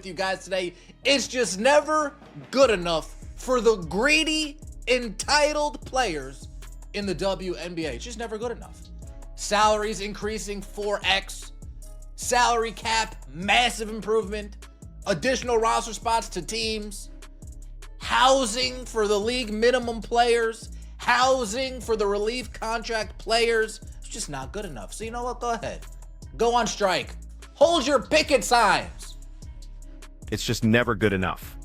You guys today, it's just never good enough for the greedy, entitled players in the WNBA. It's just never good enough. Salaries increasing 4x, salary cap, massive improvement, additional roster spots to teams, housing for the league minimum players, housing for the relief contract players. It's just not good enough. So you know what? Go ahead. Go on strike. Hold your picket signs. It's just never good enough.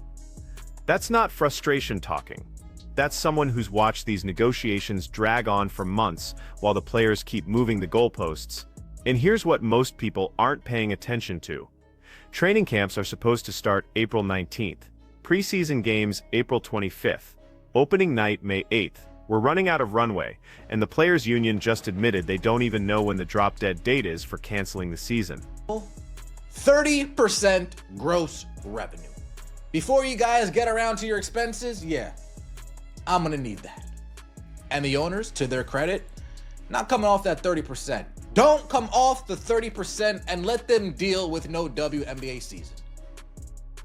That's not frustration talking. That's someone who's watched these negotiations drag on for months while the players keep moving the goalposts. And here's what most people aren't paying attention to. Training camps are supposed to start April 19th. Preseason games April 25th. Opening night May 8th. We're running out of runway, and the players' union just admitted they don't even know when the drop-dead date is for canceling the season. 30% gross revenue. Before you guys get around to your expenses, yeah, I'm gonna need that. And the owners, to their credit, not coming off that 30%. Don't come off the 30% and let them deal with no WNBA season.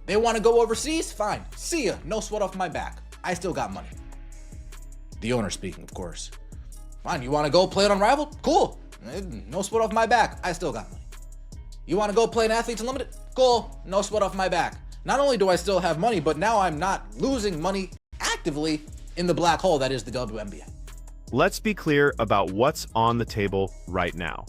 They want to go overseas? Fine. See ya. No sweat off my back. I still got money. The owner speaking, of course. Fine. You want to go play it on Rival? Cool. No sweat off my back. I still got money. You want to go play an Athletes Unlimited? Cool. No sweat off my back. Not only do I still have money, but now I'm not losing money actively in the black hole that is the WNBA. Let's be clear about what's on the table right now.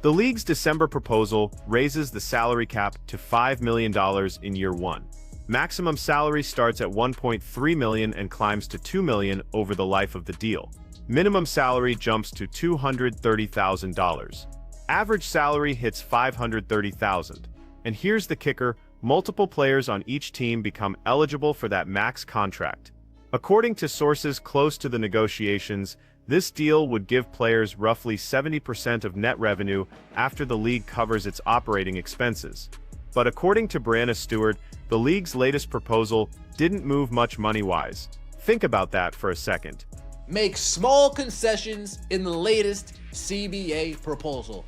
The league's December proposal raises the salary cap to $5 million in year one. Maximum salary starts at $1.3 million and climbs to $2 million over the life of the deal. Minimum salary jumps to $230,000. Average salary hits $530,000. And here's the kicker, multiple players on each team become eligible for that max contract. According to sources close to the negotiations, this deal would give players roughly 70% of net revenue after the league covers its operating expenses. But according to Breanna Stewart, the league's latest proposal didn't move much money-wise. Think about that for a second. Make small concessions in the latest CBA proposal.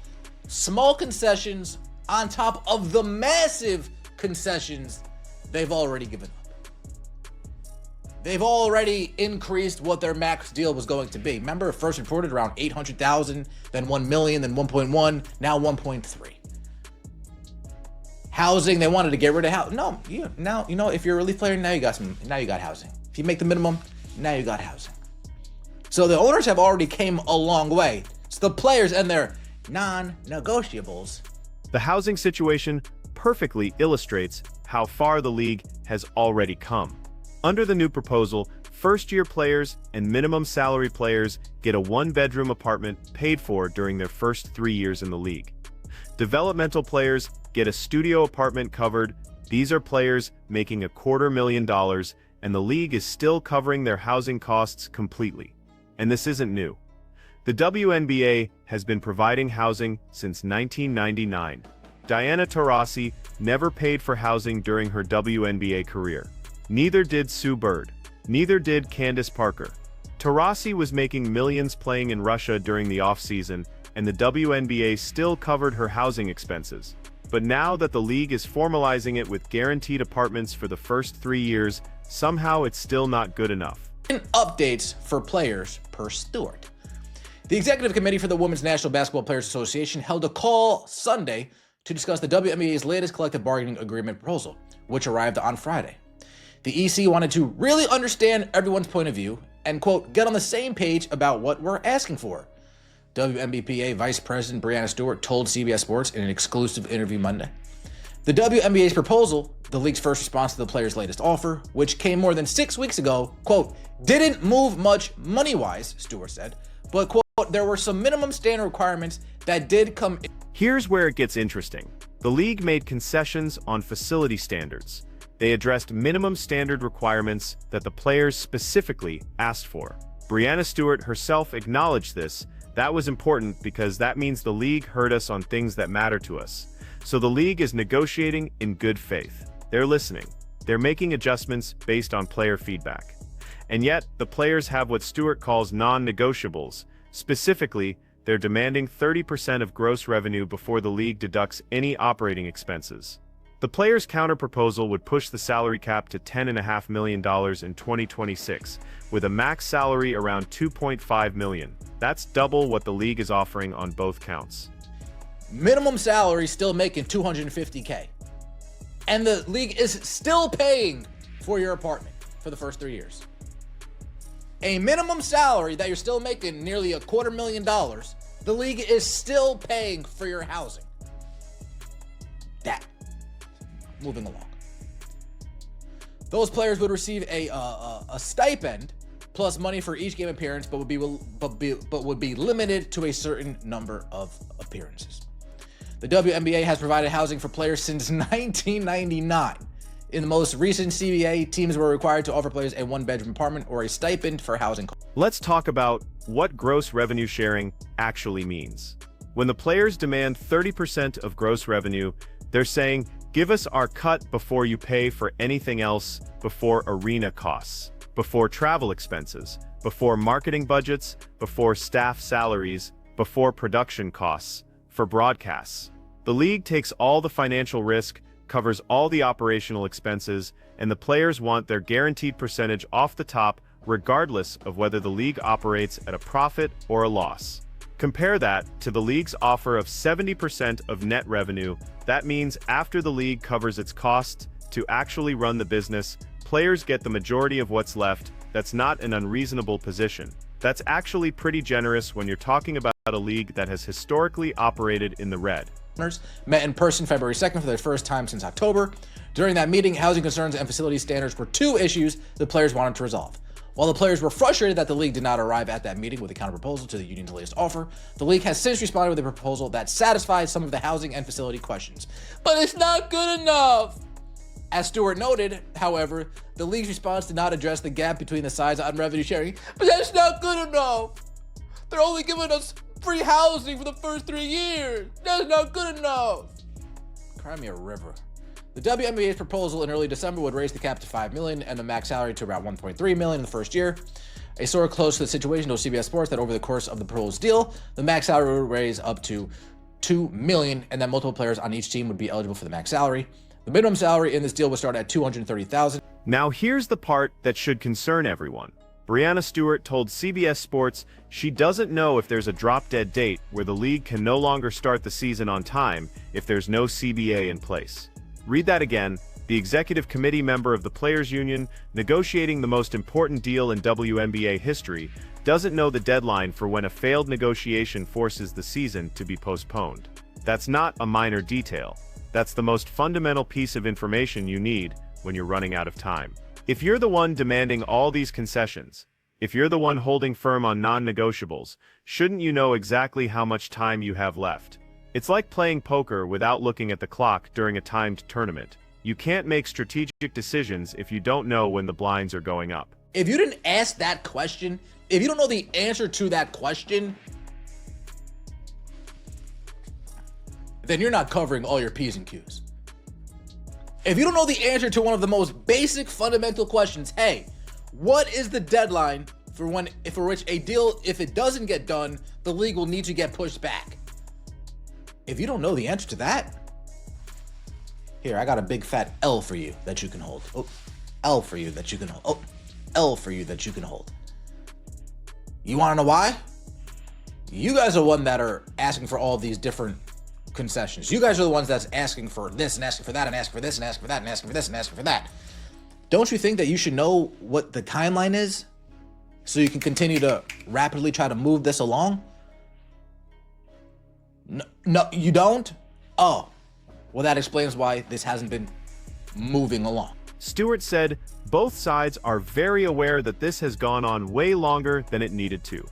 Small concessions on top of the massive concessions they've already given up. They've already increased what their max deal was going to be. Remember, first reported around 800,000, then 1 million, then 1.1, now 1.3. Housing, they wanted to get rid of housing. No, now, if you're a relief player, now you got housing. If you make the minimum, now you got housing. So the owners have already came a long way. It's the players and their non-negotiables. The housing situation perfectly illustrates how far the league has already come. Under the new proposal, first-year players and minimum salary players get a one-bedroom apartment paid for during their first 3 years in the league. Developmental players get a studio apartment covered. These are players making $250,000, and the league is still covering their housing costs completely. And this isn't new. The WNBA has been providing housing since 1999. Diana Taurasi never paid for housing during her WNBA career. Neither did Sue Bird. Neither did Candace Parker. Taurasi was making millions playing in Russia during the off-season, and the WNBA still covered her housing expenses. But now that the league is formalizing it with guaranteed apartments for the first 3 years, somehow it's still not good enough. Updates for players per Stewart. The Executive Committee for the Women's National Basketball Players Association held a call Sunday to discuss the WNBA's latest collective bargaining agreement proposal, which arrived on Friday. The EC wanted to really understand everyone's point of view and, quote, get on the same page about what we're asking for. WNBPA Vice President Breanna Stewart told CBS Sports in an exclusive interview Monday. The WNBA's proposal, the league's first response to the players' latest offer, which came more than 6 weeks ago, quote, didn't move much money-wise, Stewart said, but, quote, there were some minimum standard requirements that did come in. Here's where it gets interesting. The league made concessions on facility standards. They addressed minimum standard requirements that the players specifically asked for. Breanna Stewart herself acknowledged this. That was important because that means the league heard us on things that matter to us. So the league is negotiating in good faith. They're listening. They're making adjustments based on player feedback. And yet, the players have what Stewart calls non-negotiables. Specifically, they're demanding 30% of gross revenue before the league deducts any operating expenses. The players' counterproposal would push the salary cap to $10.5 million in 2026, with a max salary around $2.5 million. That's double what the league is offering on both counts. Minimum salary still making $250K. And the league is still paying for your apartment for the first 3 years. A minimum salary that you're still making nearly $250,000, the league is still paying for your housing. That. Moving along. Those players would receive a stipend plus money for each game appearance, but would be limited to a certain number of appearances. The WNBA has provided housing for players since 1999. In the most recent CBA, teams were required to offer players a one-bedroom apartment or a stipend for housing. Let's talk about what gross revenue sharing actually means. When the players demand 30% of gross revenue, they're saying, give us our cut before you pay for anything else, before arena costs, before travel expenses, before marketing budgets, before staff salaries, before production costs, for broadcasts. The league takes all the financial risk, covers all the operational expenses, and the players want their guaranteed percentage off the top, regardless of whether the league operates at a profit or a loss. Compare that to the league's offer of 70% of net revenue. That means after the league covers its costs to actually run the business, players get the majority of what's left. That's not an unreasonable position. That's actually pretty generous when you're talking about a league that has historically operated in the red. Met in person February 2nd for the first time since October. During that meeting, housing concerns and facility standards were two issues the players wanted to resolve. While the players were frustrated that the league did not arrive at that meeting with a counterproposal to the union's latest offer, the league has since responded with a proposal that satisfies some of the housing and facility questions. But it's not good enough! As Stewart noted, however, the league's response did not address the gap between the sides on revenue sharing, but that's not good enough! They're only giving us free housing for the first 3 years! That's not good enough! Cry me a river. The WNBA's proposal in early December would raise the cap to $5 million and the max salary to around $1.3 million in the first year. A source close to the situation told CBS Sports that over the course of the proposed deal, the max salary would raise up to $2 million and that multiple players on each team would be eligible for the max salary. The minimum salary in this deal would start at $230,000. Now here's the part that should concern everyone. Breanna Stewart told CBS Sports she doesn't know if there's a drop-dead date where the league can no longer start the season on time if there's no CBA in place. Read that again. The executive committee member of the Players Union, negotiating the most important deal in WNBA history, doesn't know the deadline for when a failed negotiation forces the season to be postponed. That's not a minor detail. That's the most fundamental piece of information you need when you're running out of time. If you're the one demanding all these concessions, if you're the one holding firm on non-negotiables, shouldn't you know exactly how much time you have left? It's like playing poker without looking at the clock during a timed tournament. You can't make strategic decisions if you don't know when the blinds are going up. If you didn't ask that question, if you don't know the answer to that question, then you're not covering all your P's and Q's. If you don't know the answer to one of the most basic fundamental questions, hey, what is the deadline for which a deal, if it doesn't get done, the league will need to get pushed back? If you don't know the answer to that, here, I got a big fat L for you that you can hold. Oh, L for you that you can hold. Oh, L for you that you can hold. You want to know why? You guys are the one that are asking for all these different concessions. You guys are the ones that's asking for this and asking for that and asking for this and asking for that and asking for this and asking for that. Don't you think that you should know what the timeline is so you can continue to rapidly try to move this along? No, you don't? Oh, well, that explains why this hasn't been moving along. Stewart said both sides are very aware that this has gone on way longer than it needed to.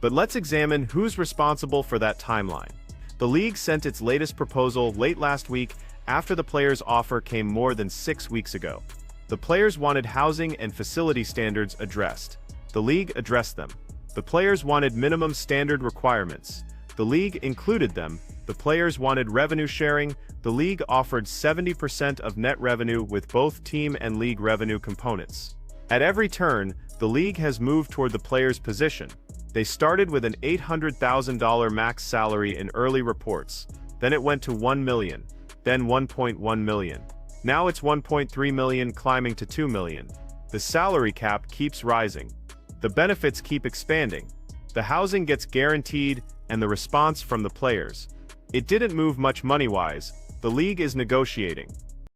But let's examine who's responsible for that timeline. The league sent its latest proposal late last week after the players' offer came more than 6 weeks ago. The players wanted housing and facility standards addressed. The league addressed them. The players wanted minimum standard requirements. The league included them. The players wanted revenue sharing. The league offered 70% of net revenue with both team and league revenue components. At every turn, the league has moved toward the players' position. They started with an $800,000 max salary in early reports. Then it went to $1 million, then $1.1 million. Now it's 1.3 million, climbing to 2 million. The salary cap keeps rising. The benefits keep expanding. The housing gets guaranteed, and the response from the players. It didn't move much money-wise. The league is negotiating.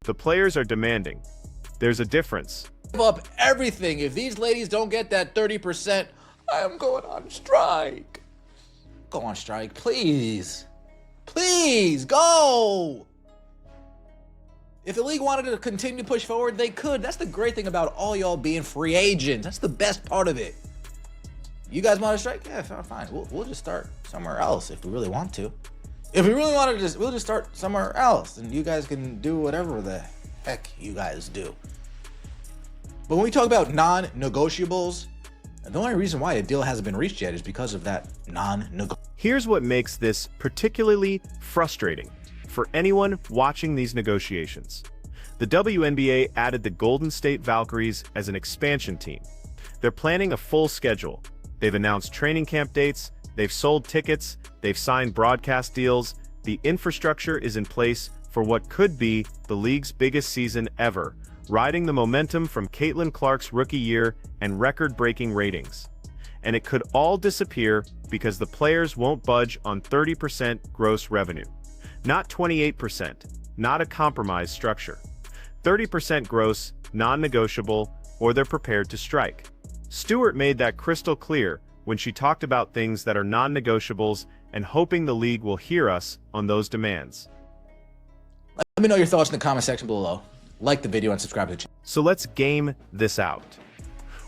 The players are demanding. There's a difference. Give up everything. If these ladies don't get that 30%, I am going on strike. Go on strike, please. Please, go! If the league wanted to continue to push forward, they could. That's the great thing about all y'all being free agents. That's the best part of it. You guys want to strike? Yeah, fine. We'll just start somewhere else if we really want to. If we really want to, we'll just start somewhere else, and you guys can do whatever the heck you guys do. But when we talk about non-negotiables, the only reason why a deal hasn't been reached yet is because of that non-negotiable. Here's what makes this particularly frustrating for anyone watching these negotiations. The WNBA added the Golden State Valkyries as an expansion team. They're planning a full schedule. They've announced training camp dates, they've sold tickets, they've signed broadcast deals. The infrastructure is in place for what could be the league's biggest season ever, riding the momentum from Caitlin Clark's rookie year and record-breaking ratings. And it could all disappear because the players won't budge on 30% gross revenue. Not 28%, not a compromise structure. 30% gross, non-negotiable, or they're prepared to strike. Stewart made that crystal clear when she talked about things that are non-negotiables and hoping the league will hear us on those demands. Let me know your thoughts in the comment section below. Like the video and subscribe to the channel. So let's game this out.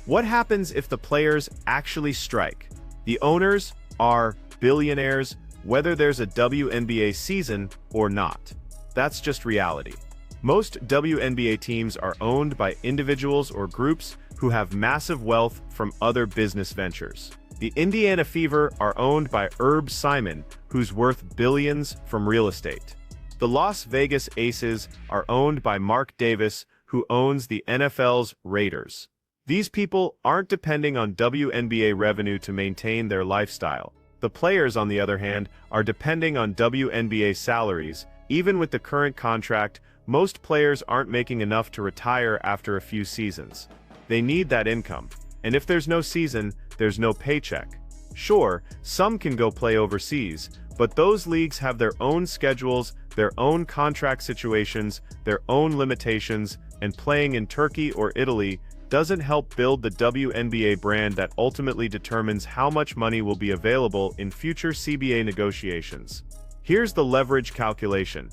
What happens if the players actually strike? The owners are billionaires, whether there's a WNBA season or not. That's just reality. Most WNBA teams are owned by individuals or groups who have massive wealth from other business ventures. The Indiana Fever are owned by Herb Simon, who's worth billions from real estate. The Las Vegas Aces are owned by Mark Davis, who owns the NFL's Raiders. These people aren't depending on WNBA revenue to maintain their lifestyle. The players, on the other hand, are depending on WNBA salaries. Even with the current contract, most players aren't making enough to retire after a few seasons. They need that income. And if there's no season, there's no paycheck. Sure, some can go play overseas, but those leagues have their own schedules, their own contract situations, their own limitations, and playing in Turkey or Italy doesn't help build the WNBA brand that ultimately determines how much money will be available in future CBA negotiations. Here's the leverage calculation.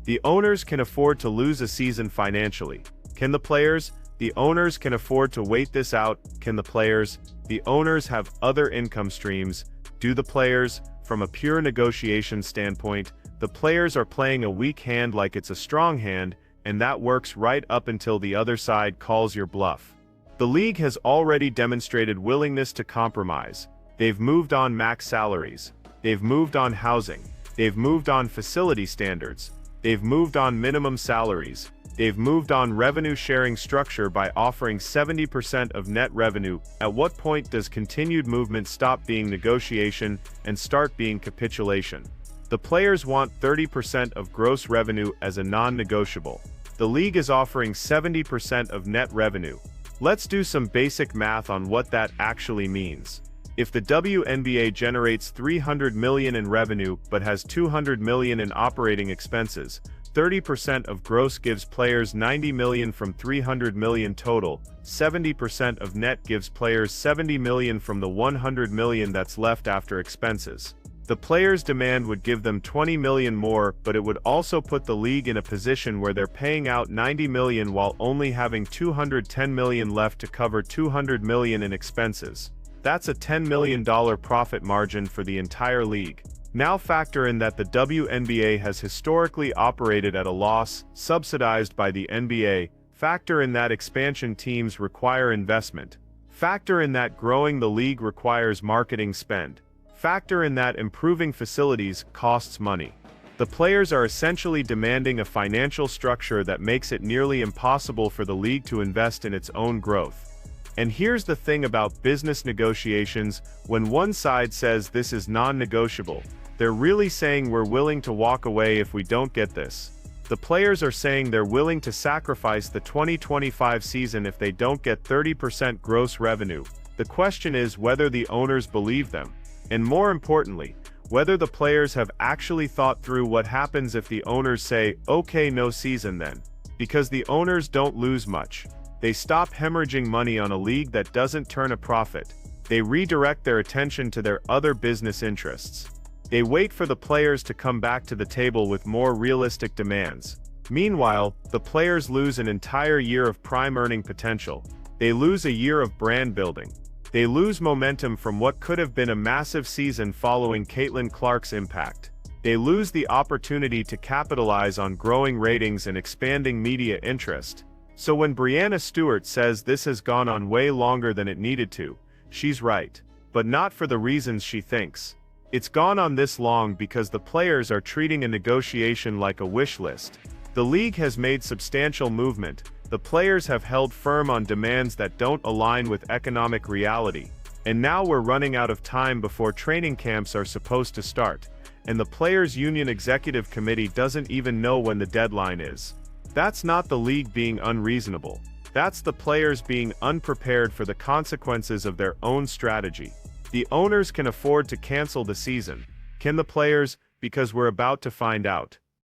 The owners can afford to lose a season financially. Can the players? The owners can afford to wait this out. Can the players? The owners have other income streams. Do the players? From a pure negotiation standpoint, the players are playing a weak hand like it's a strong hand, and that works right up until the other side calls your bluff. The league has already demonstrated willingness to compromise. They've moved on max salaries. They've moved on housing. They've moved on facility standards. They've moved on minimum salaries. They've moved on revenue sharing structure by offering 70% of net revenue. At what point does continued movement stop being negotiation and start being capitulation? The players want 30% of gross revenue as a non-negotiable. The league is offering 70% of net revenue. Let's do some basic math on what that actually means. If the WNBA generates $300 million in revenue but has $200 million in operating expenses, 30% of gross gives players $90 million from $300 million total. 70% of net gives players $70 million from the $100 million that's left after expenses. The players' demand would give them $20 million more, but it would also put the league in a position where they're paying out $90 million while only having $210 million left to cover $200 million in expenses. That's a $10 million profit margin for the entire league. Now factor in that the WNBA has historically operated at a loss, subsidized by the NBA. Factor in that expansion teams require investment. Factor in that growing the league requires marketing spend. Factor in that improving facilities costs money. The players are essentially demanding a financial structure that makes it nearly impossible for the league to invest in its own growth. And here's the thing about business negotiations: when one side says this is non-negotiable, they're really saying we're willing to walk away if we don't get this. The players are saying they're willing to sacrifice the 2025 season if they don't get 30% gross revenue. The question is whether the owners believe them, and more importantly, whether the players have actually thought through what happens if the owners say, okay, no season then. Because the owners don't lose much. They stop hemorrhaging money on a league that doesn't turn a profit. They redirect their attention to their other business interests. They wait for the players to come back to the table with more realistic demands. Meanwhile, the players lose an entire year of prime earning potential. They lose a year of brand building. They lose momentum from what could have been a massive season following Caitlin Clark's impact. They lose the opportunity to capitalize on growing ratings and expanding media interest. So when Breanna Stewart says this has gone on way longer than it needed to, she's right. But not for the reasons she thinks. It's gone on this long because the players are treating a negotiation like a wish list. The league has made substantial movement. The players have held firm on demands that don't align with economic reality. And now we're running out of time before training camps are supposed to start. And the Players Union Executive Committee doesn't even know when the deadline is. That's not the league being unreasonable. That's the players being unprepared for the consequences of their own strategy. The owners can afford to cancel the season. Can the players? Because we're about to find out.